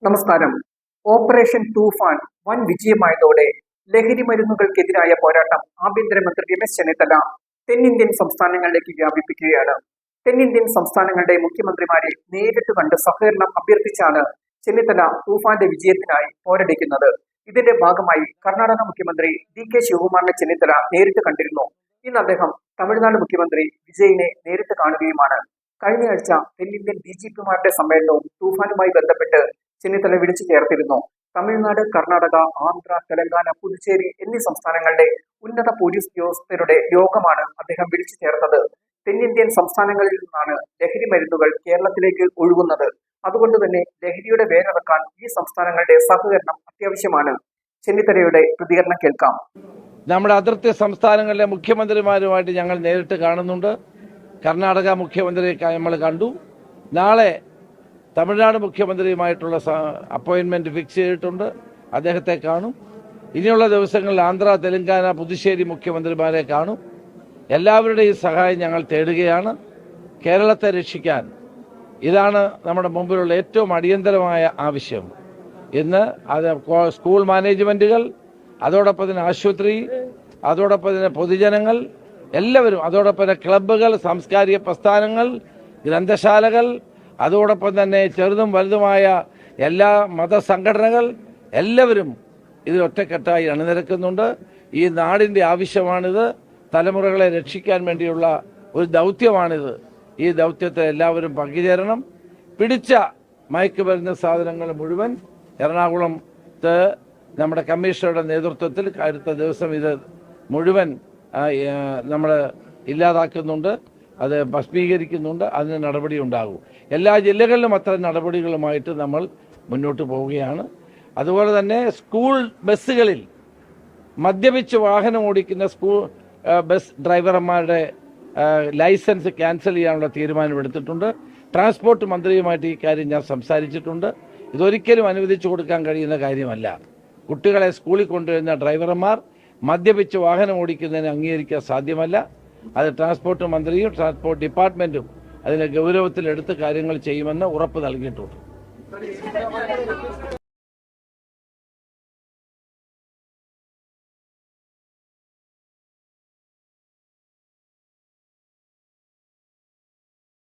നമസ്കാരം. ഓപ്പറേഷൻ തൂഫാൻ വൻ വിജയമായതോടെ ലഹരി മരുന്നുകൾക്കെതിരായ പോരാട്ടം ആഭ്യന്തരമന്ത്രി രമേശ് ചെന്നിത്തല തെന്നിന്ത്യൻ സംസ്ഥാനങ്ങളിലേക്ക് വ്യാപിപ്പിക്കുകയാണ്. തെന്നിന്ത്യൻ സംസ്ഥാനങ്ങളുടെ മുഖ്യമന്ത്രിമാരെ നേരിട്ട് കണ്ട് സഹകരണം അഭ്യർത്ഥിച്ചാണ് ചെന്നിത്തല തൂഫാന്റെ വിജയത്തിനായി പോരടിക്കുന്നത്. ഇതിന്റെ ഭാഗമായി കർണാടക മുഖ്യമന്ത്രി DK ശിവകുമാറിനെ ചെന്നിത്തല നേരിട്ട് കണ്ടിരുന്നു. ഇന്ന് അദ്ദേഹം തമിഴ്നാട് മുഖ്യമന്ത്രി വിജയനെ നേരിട്ട് കാണുകയുമാണ്. കഴിഞ്ഞയാഴ്ച തെന്നിന്ത്യൻ DGPമാരുടെ സമ്മേളനവും തൂഫാനുമായി ബന്ധപ്പെട്ട് ചെന്നിത്തല വിളിച്ചു ചേർത്തിരുന്നു. തമിഴ്നാട്, കർണാടക, ആന്ധ്ര, തെലങ്കാന, പുതുച്ചേരി എന്നീ സംസ്ഥാനങ്ങളുടെ ഉന്നത പോലീസ് ഉദ്യോഗസ്ഥരുടെ യോഗമാണ് അദ്ദേഹം വിളിച്ചു ചേർത്തത്. തെന്നിന്ത്യൻ സംസ്ഥാനങ്ങളിൽ നിന്നാണ് ലഹരി മരുന്നുകൾ കേരളത്തിലേക്ക് ഒഴുകുന്നത്. അതുകൊണ്ട് തന്നെ ലഹരിയുടെ വേരറക്കാൻ ഈ സംസ്ഥാനങ്ങളുടെ സഹകരണം അത്യാവശ്യമാണ്. ചെന്നിത്തലയുടെ പ്രതികരണം കേൾക്കാം. നമ്മുടെ അതിർത്തി സംസ്ഥാനങ്ങളിലെ മുഖ്യമന്ത്രിമാരുമായിട്ട് ഞങ്ങൾ നേരിട്ട് കാണുന്നുണ്ട്. കർണാടക മുഖ്യമന്ത്രിയെ നമ്മൾ കണ്ടു. നാളെ തമിഴ്നാട് മുഖ്യമന്ത്രിയുമായിട്ടുള്ള അപ്പോയിൻമെൻറ്റ് ഫിക്സ് ചെയ്തിട്ടുണ്ട്. അദ്ദേഹത്തെ കാണും. ഇനിയുള്ള ദിവസങ്ങളിൽ ആന്ധ്ര, തെലങ്കാന, പുതുച്ചേരി മുഖ്യമന്ത്രിമാരെ കാണും. എല്ലാവരുടെയും സഹായം ഞങ്ങൾ തേടുകയാണ്. കേരളത്തെ രക്ഷിക്കാൻ ഇതാണ് നമ്മുടെ മുമ്പിലുള്ള ഏറ്റവും അടിയന്തരമായ ആവശ്യം. ഇന്ന് അത് സ്കൂൾ മാനേജ്മെൻറ്റുകൾ, അതോടൊപ്പം തന്നെ ആശുപത്രി, അതോടൊപ്പം തന്നെ പൊതുജനങ്ങൾ എല്ലാവരും, അതോടൊപ്പം തന്നെ ക്ലബ്ബുകൾ, സാംസ്കാരിക പ്രസ്ഥാനങ്ങൾ, ഗ്രന്ഥശാലകൾ, അതോടൊപ്പം തന്നെ ചെറുതും വലുതുമായ എല്ലാ മതസംഘടനകൾ എല്ലാവരും ഇതിൽ ഒറ്റക്കെട്ടായി അണിനിരക്കുന്നുണ്ട്. ഈ നാടിൻ്റെ ആവശ്യമാണിത്. തലമുറകളെ രക്ഷിക്കാൻ വേണ്ടിയുള്ള ഒരു ദൗത്യമാണിത്. ഈ ദൗത്യത്തിൽ എല്ലാവരും പങ്കുചേരണം. പിടിച്ച മയക്കുമരുന്ന് സാധനങ്ങൾ മുഴുവൻ എറണാകുളത്ത് നമ്മുടെ കമ്മീഷണറുടെ നേതൃത്വത്തിൽ അടുത്ത ദിവസം ഇത് മുഴുവൻ നമ്മൾ ഇല്ലാതാക്കുന്നുണ്ട്, അത് ഭസ്മീകരിക്കുന്നുണ്ട്. അതിന് നടപടി ഉണ്ടാകും. എല്ലാ ജില്ലകളിലും അത്തരം നടപടികളുമായിട്ട് നമ്മൾ മുന്നോട്ട് പോവുകയാണ്. അതുപോലെ തന്നെ സ്കൂൾ ബസ്സുകളിൽ മദ്യപിച്ച് വാഹനം ഓടിക്കുന്ന സ്കൂൾ ബസ് ഡ്രൈവർമാരുടെ ലൈസൻസ് ക്യാൻസൽ ചെയ്യാനുള്ള തീരുമാനമെടുത്തിട്ടുണ്ട്. ട്രാൻസ്പോർട്ട് മന്ത്രിയുമായിട്ട് ഈ കാര്യം ഞാൻ സംസാരിച്ചിട്ടുണ്ട്. ഇതൊരിക്കലും അനുവദിച്ചു കൊടുക്കാൻ കഴിയുന്ന കാര്യമല്ല. കുട്ടികളെ സ്കൂളിൽ കൊണ്ടുവരുന്ന ഡ്രൈവർമാർ മദ്യപിച്ച് വാഹനം ഓടിക്കുന്നതിന് അംഗീകരിക്കാൻ സാധ്യമല്ല. അത് ട്രാൻസ്പോർട്ട് മന്ത്രിയും ട്രാൻസ്പോർട്ട് ഡിപ്പാർട്ട്മെൻറ്റും അതിനെ ഗൗരവത്തിലെടുത്ത് കാര്യങ്ങൾ ചെയ്യുമെന്ന് ഉറപ്പ് നൽകിയിട്ടുണ്ട്.